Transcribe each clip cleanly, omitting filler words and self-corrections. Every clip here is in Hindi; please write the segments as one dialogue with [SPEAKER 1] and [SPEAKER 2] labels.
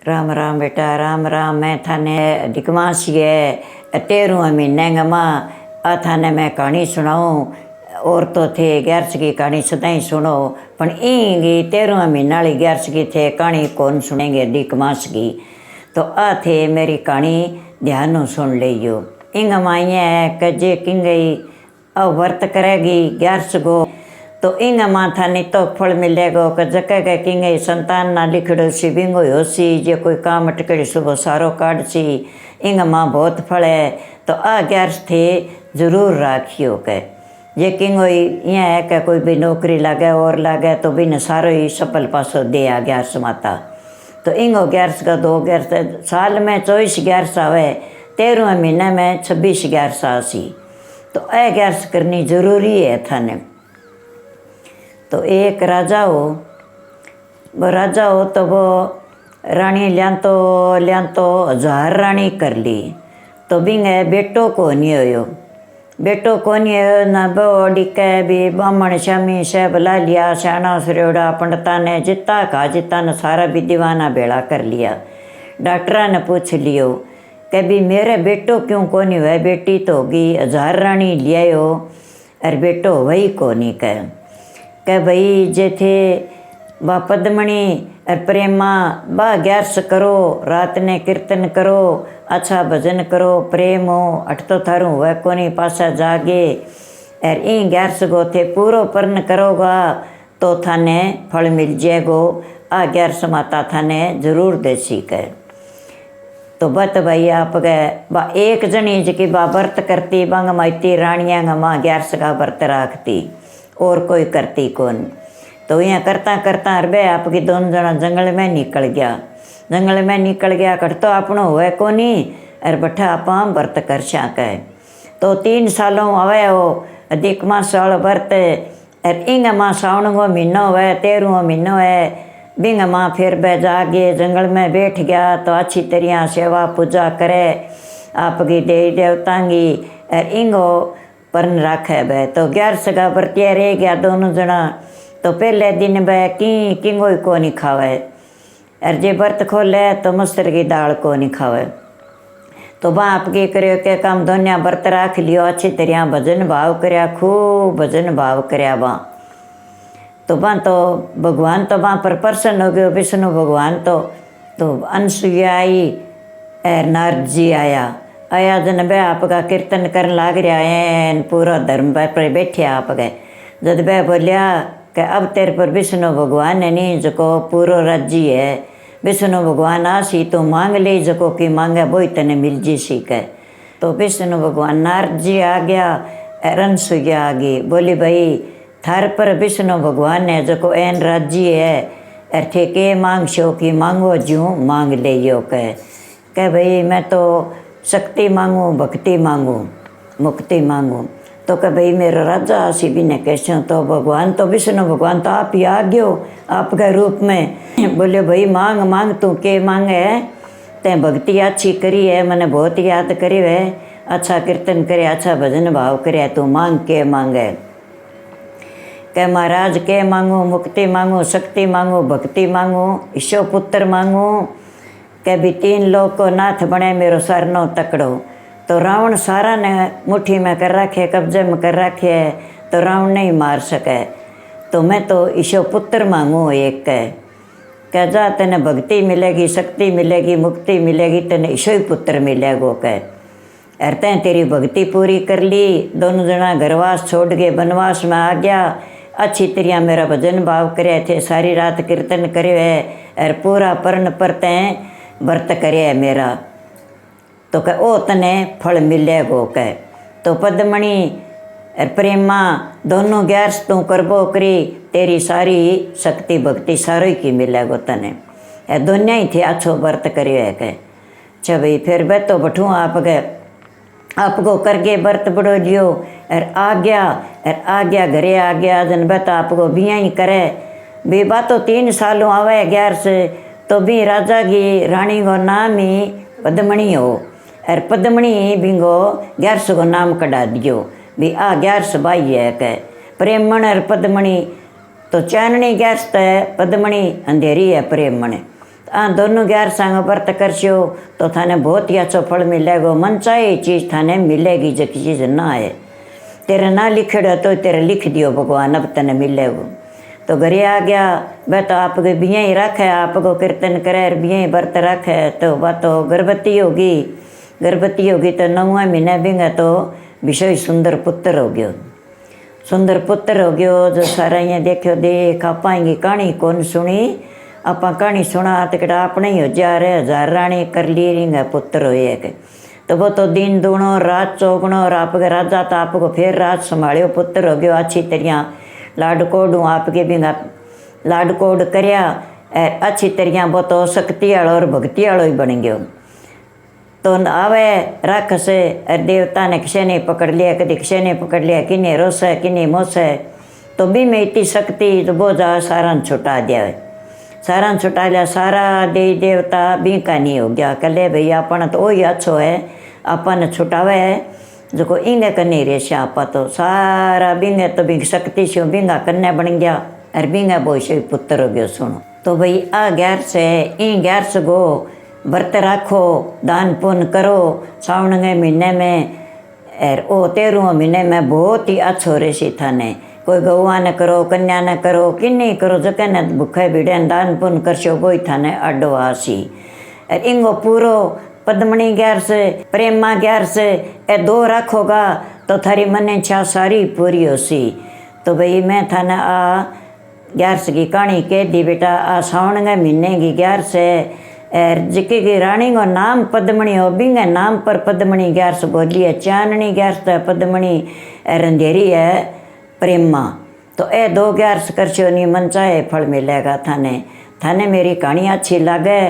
[SPEAKER 1] राम राम बेटा, राम राम। मैं थाने अधिक मास है 13वां महीने गमा आ थाने मैं कहानी सुनाऊँ। और तो थे 11 की कहानी सदाई सुनो, पर इंगी 13वां महीना वाली 11 की थे कहानी कौन सुनेंगे अधिक मास की। तो आ थे मेरी कहानी ध्यान सुन लियो। इंग माइया है कजे किंगई अब व्रत करेगी 11 गो तो इंग माँ थानी तो फल मिलेगो क जके किंगे संतान ना लिखड़ो सी बिंगो होसी जे कोई काम अटकड़ी सुबह सारो काट सी इंग माँ बहुत फल है। तो आ 11 थे जरूर राखियो के जे किंगो यहाँ है कि कोई भी नौकरी लागे और लागे तो भी न सारो ही सफल पासो दे आ 11 माता। तो इंगो 11 का 2 11 साल में 24 11 आवे, 13वें महीने में 26 11 आसी। तो ए 11 करनी जरूरी है थाने। तो एक राजा हो, वो राजा हो तो वो रानी लिया तो 1000 रानी कर ली। तो बिंगे बेटो को नहीं होयो, बेटो को नहीं होयो ना बड़ी के भी बामण शामी से बुला लिया, श्याणा सरेड़ा पंडिता ने जितना कहा जितना ने सारा भी दीवाना बेड़ा कर लिया। डॉक्टरा ने पूछ लियो कि भी मेरे बेटो क्यों को नहीं हुआ, बेटी तो होगी 1000 रानी लिया हो और बेटो वही को नहीं कह भाई जे थे बा पद्मणी और प्रेमा बा 11 करो, रात ने कीर्तन करो, अच्छा भजन करो, प्रेम हो अट तो थारू हुआ कोनी पासा जागे और इन 11 गो थे पूरो पर्ण करोगा तो थाने फल मिल जाएगो। आ 11 माता थाने जरूर देसी कह। तो बत भाई आप गए बा एक जनी जी की बा व्रत करती बंग माइती रानियाँ गमा 11 का व्रत राखती और कोई करती कौन। तो यहाँ करता करता अरबे आपकी दोनों जना जंगल में निकल गया, जंगल में निकल गया कट तो अपनो हुए कोनी अर बठा आप व्रत कर सके। तो 3 सालों आवे हो अधिक मास वाल व्रत और इंग माँ सावन गो महीनो हुए 13वां महीनो है। बिंग माँ फिर बह जागे जंगल में बैठ गया तो अच्छी तरह सेवा पूजा करे आपकी देवी देवता की और इंगो पर्ण राखे बे। तो 11 का व्रतिया रह गया दोनों जना। तो पहले दिन बह किंगोई को नहीं खावे और जे व्रत खोले तो मस्तर की दाल को नहीं खावे। तो बा आपके करो के काम दोनिया व्रत राख लियो, अच्छी तरह भजन भाव करया, खूब भजन भाव करया बा। तो बा तो भगवान तो बा पर प्रसन्न हो गयो विष्णु भगवान। तो अनसुईया आई और नारद जी आया जन बह आपका कीर्तन कर लाग रहा है पूरा धर्म पर बैठे आप गए। जब बह बोलिया कि अब तेरे पर विष्णु भगवान है नहीं जको पूरा राज्य है, विष्णु भगवान आसी तो मांग ले जको कि मांगे वो तने मिल जी सी कह। तो विष्णु भगवान नारद जी आ गया अनसुईया आ गई, बोली भाई थार पर विष्णु भगवान है जको एन राज्य है और थे के मांग शो कि मांगो ज्यों मांग ले यो कह भाई मैं तो शक्ति मांगू, भक्ति मांगू, मुक्ति मांगू। तो कह भाई मेरा राजा आसी भी ने कैसे। तो भगवान तो विष्णु भगवान तो आप ही आ गयो आपके रूप में। बोले भाई मांग मांग तू के मांगे, ते भक्ति अच्छी करी है, मैंने बहुत याद करी है, अच्छा कीर्तन करे, अच्छा भजन भाव करे, तू मांग के मांगे। कह महाराज के मांगू, मुक्ति मांगू, शक्ति मांगू, भक्ति मांगू, ईशो पुत्र मांगू, के भी 3 लोग को नाथ बने मेरो सरनो तकड़ो। तो रावण सारा ने मुट्ठी में कर रखे, कब्जे में कर रखे, तो रावण नहीं मार सके। तो मैं तो ईशो पुत्र मांगू एक कह जा तेने भक्ति मिलेगी, शक्ति मिलेगी, मुक्ति मिलेगी, तेने ईशो ही पुत्र मिलेगो कह। और तैं तेरी भक्ति पूरी कर ली। दोनों जना घरवास छोड़ के वनवास में आ गया, अच्छी तरह मेरा भजन भाव करे थे, सारी रात कीर्तन करे है और पूरा पर्ण पर तैं व्रत करे मेरा। तो कह ओ तने फल मिलेगो कह। तो पद्मणी और प्रेमा दोनों 11 तू करबो करी, तेरी सारी शक्ति भक्ति सारो ही की मिलेगो तने। ए दोनिया ही थे अच्छो व्रत करियो है कह। अच्छा भाई फिर बह तो बठू आप गए आपको करके व्रत बड़ो लियो और आ गया घरे आ गया जन बत आपको बिया ही करे भी बात तो 3 सालों आवे 11 से। तो भी राजा की रानी को नाम ही पद्मणी हो और पद्मणी बिंगो 11 को नाम कढ़ा दियो भी आ 11 बाई है कह। प्रेमण और पद्मणी तो चाननी 11 है, पद्मणी अंधेरी है प्रेमण। दोनों 11 व्रत करशो तो थाने बहुत ही अच्छो फल मिलेगा। मन चाहे चीज़ थाने मिलेगी, जो चीज़ ना है तेरे ना लिखेड़ा तो तेरे लिख दियो भगवान, अब तने मिलेगा। तो घरे आ गया, वह तो आपके बिया ही रखे, आपको कीर्तन करे बिया ही व्रत रखे, तो वह तो गर्भवती होगी। गर्भवती होगी तो 9वें महीने बिंगे तो विषय सुंदर पुत्र हो गयो। सुंदर पुत्र हो गयो जो सारा ये देखो देख आपाएंगी कहानी कौन सुनी, आप कहानी सुना तो कटा अपने ही 1000 रानी कर ली रिंग पुत्र हो एक। तो वो तो दिन दूनो रात चौगुनो, और आपके राजा तो आपको फिर रात संभालियो पुत्र हो गयो। अच्छी तरह लाडकोड आपके भी लाडकोड करया, अच्छी तरह वो तो शक्ति वालो और भक्ति वालो ही बन गयो। तो आवे राक्षस देवता ने किसे ने पकड़ लिया, कभी किसे ने पकड़ लिया, किन्हें रोस है किन्हें मोस है। तो भी में इतनी शक्ति तो वो जा सारा छुटा दिया, सारा छुटा लिया। सारा देवी देवता भी का नहीं हो गया, कले भाई अपन तो वही अच्छो है, अपन छुटावे है जो को इंगे कन्ने रेशा आपा तो सारा बिंगे तो बिंग शक्ति से बिंगा कन्ने बन गया, और बिंगा बोई से पुत्र हो गया। सुनो तो भाई आ 11 गो व्रत राखो, दान पुण्य करो सावन के महीने में, और ओ 13वें महीने में बहुत ही अच्छो रेसी थाने। कोई गौवा न करो, कन्या न करो, किन्नी करो, जके न भूखे बीड़े दान पुण्य करशो वो थाने अड्डो आसी। और इंगो पूरो पद्मणी 11, प्रेमा 11 ए 2 राखोगा तो थारी मन इच्छा सारी पूरी होसी। तो भाई मैं थाने आ 11 की कहानी कह दी बेटा। आ सावन के महीने की 11 और जिके की रानी को नाम पद्मणी हो, बिंगे नाम पर पद्मणी 11 बोली है। चांदनी 11 पद्मणी अंधेरी है प्रेमा। तो ए 2 11 करशो नहीं मन चाहे फल मिलेगा थाने। थाने मेरी कहानी अच्छी लगे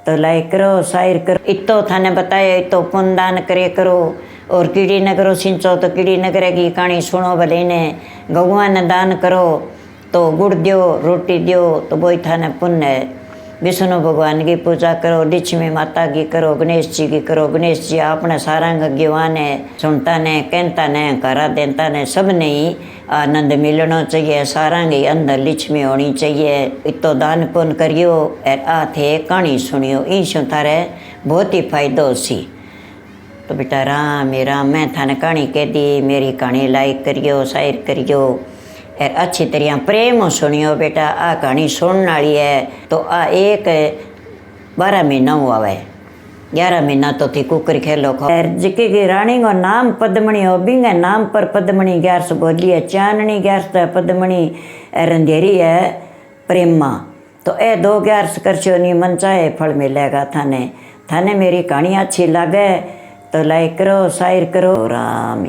[SPEAKER 1] तो लाइक करो, शेयर करो। इतो थाने बताया इतो पुण्य दान करे करो, और कीड़ी न करो सिंचो तो कीड़ी न करेगी। कहानी सुनो भले ने गौवा ने दान करो तो गुड़ दियो, रोटी दियो तो वही थाने पुण्य है। विष्णु भगवान की पूजा करो, लक्ष्मी माता की करो, गणेश जी की करो। गणेश जी अपने सारंग ज्ञान है, सुनता ने कहता ने करा देता ने सब नहीं आनंद मिलना चाहिए। सारंग ही अंदर लक्ष्मी होनी चाहिए। इतो दान पुण्य करियो और आ थे कहानी सुनियो, इन थारे बहुत ही फायदो सी। तो बेटा राम मैं थाने कहानी कह दी, मेरी कहानी लाइक करियो, शेयर करियो और अच्छी तरह प्रेम सुनियो बेटा। आ कहानी सुनने वाली है तो आ एक 12 महीना आवे, 11 महीना तो थी कुकर खेलो खो। और जिके की रानी को नाम पद्मणी हो, बिंगे नाम पर पद्मणी 11 बोली है। चांदनी 11 पद्मणी अंधेरी है प्रेमा। तो ए 2 11 करशो नहीं मन चाहे फल मिलेगा थाने। थाने मेरी कहानी अच्छी लगे तो लाइक करो, शेयर करो। राम।